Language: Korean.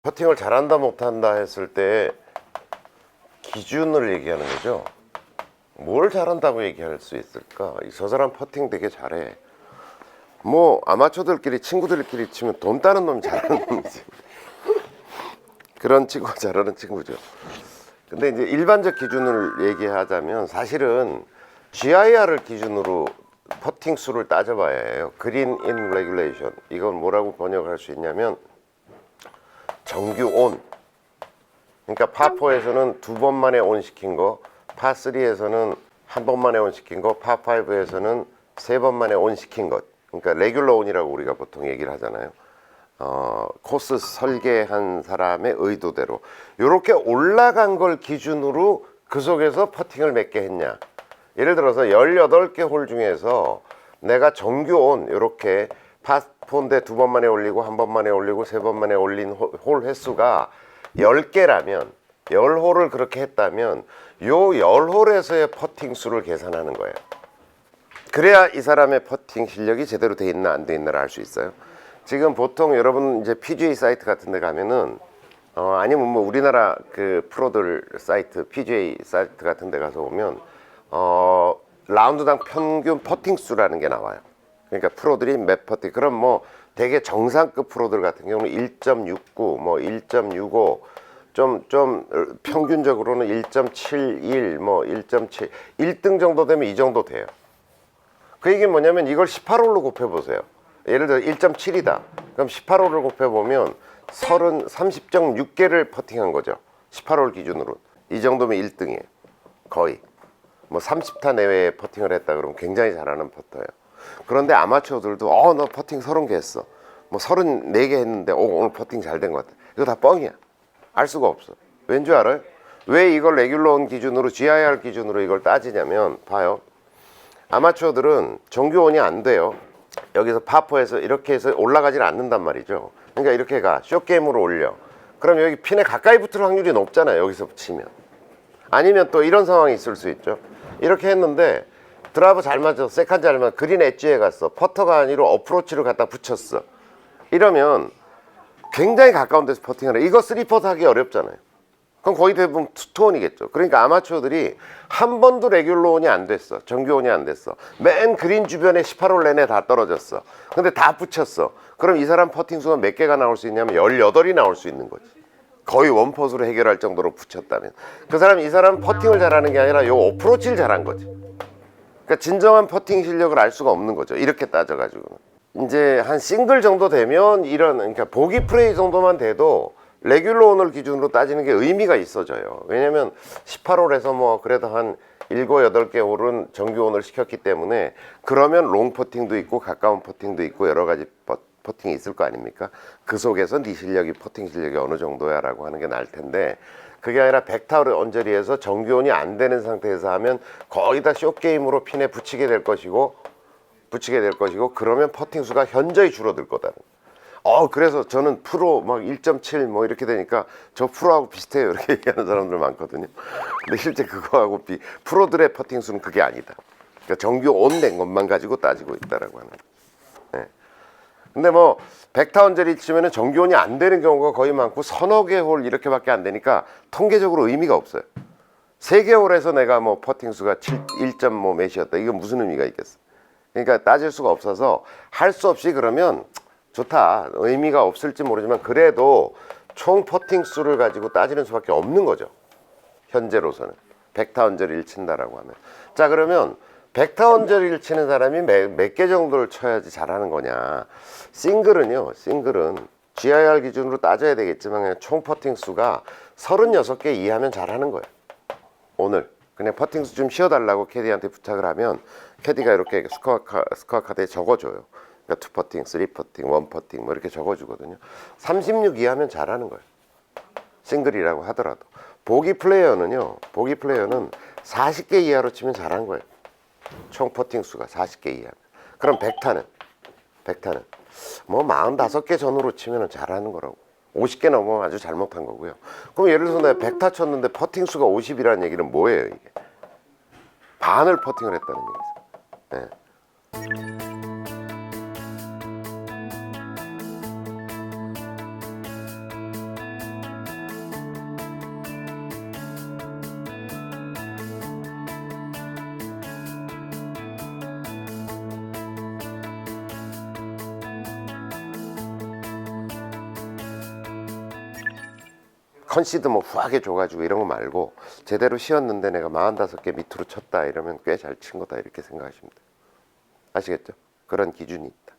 퍼팅을 잘한다 못한다 했을 때 기준을 얘기하는 거죠. 뭘 잘한다고 얘기할 수 있을까? 저 사람 퍼팅 되게 잘해. 뭐 아마추어들끼리 친구들끼리 치면 돈 따는 놈이 잘하는 놈이지. 그런 친구가 잘하는 친구죠. 근데 이제 일반적 기준을 얘기하자면 사실은 GIR을 기준으로 퍼팅 수를 따져봐야 해요. 그린 인 레귤레이션. 이건 뭐라고 번역할 수 있냐면 정규 온. 그러니까 파4에서는 2번 만에 온 시킨 거, 파3에서는 1번 만에 온 시킨 거, 파5에서는 3번 만에 온 시킨 것. 그러니까 레귤러 온이라고 우리가 보통 얘기를 하잖아요. 코스 설계한 사람의 의도대로 이렇게 올라간 걸 기준으로 그 속에서 퍼팅을 몇 개 했냐. 예를 들어서 18개 홀 중에서 내가 정규 온 이렇게 파4인데 2번 만에 올리고 1번 만에 올리고 3번 만에 올린 홀 횟수가 10개라면 10홀을 그렇게 했다면 요 10홀에서의 퍼팅 수를 계산하는 거예요. 그래야 이 사람의 퍼팅 실력이 제대로 돼 있나 안 돼 있나를 알 수 있어요. 지금 보통 여러분 이제 PGA 사이트 같은 데 가면은 아니면 뭐 우리나라 그 프로들 사이트 PGA 사이트 같은 데 가서 보면 라운드당 평균 퍼팅 수라는 게 나와요. 그러니까 프로들이 몇 퍼팅, 그럼 뭐 되게 정상급 프로들 같은 경우는 1.69, 뭐 1.65, 좀 평균적으로는 1.71, 뭐 1.7, 1등 정도 되면 이 정도 돼요. 그 얘기는 뭐냐면 이걸 18홀로 곱해보세요. 예를 들어 1.7이다. 그럼 18홀을 곱해보면 30.6개를 퍼팅한 거죠. 18홀 기준으로. 이 정도면 1등이에요. 거의. 뭐 30타 내외에 퍼팅을 했다 그러면 굉장히 잘하는 퍼터예요. 그런데 아마추어들도 너 퍼팅 30개 했어. 뭐 34개 했는데 오늘 퍼팅 잘 된 것 같아. 이거 다 뻥이야. 알 수가 없어. 왠지 알아요? 왜 이걸 레귤러 온 기준으로 GIR 기준으로 이걸 따지냐면 봐요. 아마추어들은 정규온이 안 돼요. 여기서 파4에서 이렇게 해서 올라가질 않는단 말이죠. 그러니까 이렇게 가 숏게임으로 올려. 그럼 여기 핀에 가까이 붙을 확률이 높잖아요. 여기서 붙이면. 아니면 또 이런 상황이 있을 수 있죠. 이렇게 했는데 드라이버 잘 맞아, 세컨 잘 맞아, 그린 엣지에 갔어. 퍼터가 아니라 어프로치를 갖다 붙였어. 이러면 굉장히 가까운 데서 퍼팅을 해. 이거 3퍼트 하기 어렵잖아요. 그럼 거의 대부분 투톤이겠죠. 그러니까 아마추어들이 한 번도 레귤러온이 안 됐어. 정규온이 안 됐어. 맨 그린 주변에 18홀 내내 다 떨어졌어. 근데 다 붙였어. 그럼 이 사람 퍼팅 수가 몇 개가 나올 수 있냐면 18이 나올 수 있는 거지. 거의 원퍼스로 해결할 정도로 붙였다면. 이 사람 퍼팅을 잘하는 게 아니라 요 어프로치를 잘한 거지. 그러니까 진정한 퍼팅 실력을 알 수가 없는 거죠. 이렇게 따져가지고는. 이제 한 싱글 정도 되면 그러니까 보기 플레이 정도만 돼도 레귤러 온을 기준으로 따지는 게 의미가 있어져요. 왜냐면 18홀에서 뭐 그래도 한 7, 8개 홀은 정규 온을 시켰기 때문에 그러면 롱 퍼팅도 있고 가까운 퍼팅도 있고 여러 가지 퍼팅이 있을 거 아닙니까? 그 속에서 네 실력이 퍼팅 실력이 어느 정도야 라고 하는 게 나을 텐데 그게 아니라 100타 언저리에서 정규 온이 안 되는 상태에서 하면 거의 다 숏게임으로 핀에 붙이게 될 것이고 그러면 퍼팅 수가 현저히 줄어들 거다. 그래서 저는 프로 막 1.7 뭐 이렇게 되니까 저 프로하고 비슷해요 이렇게 얘기하는 사람들 많거든요. 근데 실제 그거하고 프로들의 퍼팅 수는 그게 아니다. 그러니까 정규 온 된 것만 가지고 따지고 있다라고 하는. 네. 근데 뭐 100타 언저리 치면은 정규 온이 안 되는 경우가 거의 많고 서너 개 홀 이렇게밖에 안 되니까 통계적으로 의미가 없어요. 3개 홀에서 내가 뭐 퍼팅 수가 1점 뭐 몇이었다. 이거 무슨 의미가 있겠어? 그러니까 따질 수가 없어서 할 수 없이 그러면 좋다. 의미가 없을지 모르지만 그래도 총 퍼팅 수를 가지고 따지는 수밖에 없는 거죠. 현재로서는 100타 언저리를 친다라고 하면. 자, 그러면 100타 언저리를 치는 사람이 몇 개 정도를 쳐야지 잘하는 거냐. 싱글은 GIR 기준으로 따져야 되겠지만 그냥 총 퍼팅 수가 36개 이하면 잘하는 거예요. 오늘 그냥 퍼팅 수 좀 쉬어달라고 캐디한테 부탁을 하면 캐디가 이렇게 스코어 카드에 적어줘요. 그러니까 2퍼팅, 3퍼팅, 1퍼팅 뭐 이렇게 적어주거든요. 36 이하면 잘하는 거예요. 싱글이라고 하더라도. 보기 플레이어는 40개 이하로 치면 잘한 거예요. 총 퍼팅 수가 40개 이하면. 그럼 100타는 뭐 45개 전후로 치면 잘하는 거라고. 50개 넘으면 아주 잘못한 거고요. 그럼 예를 들어서 내가 100타 쳤는데 퍼팅 수가 50이라는 얘기는 뭐예요 이게? 반을 퍼팅을 했다는 얘기죠. 네. 컨시드 뭐 후하게 줘가지고 이런 거 말고 제대로 쉬었는데 내가 45개 밑으로 쳤다 이러면 꽤 잘 친 거다 이렇게 생각하시면 돼요. 아시겠죠? 그런 기준이 있다.